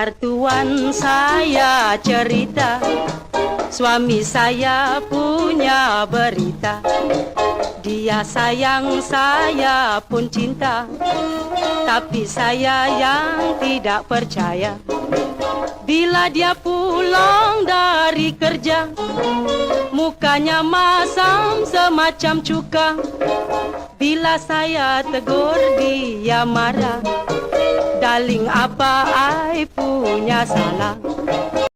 Biar tuan saya cerita, suami saya punya berita. Dia sayang, saya pun cinta, tapi saya yang tidak percaya. Bila dia pulang dari kerja, mukanya masam semacam cuka. Bila saya tegur, dia marah. Darling, apa I punya salah?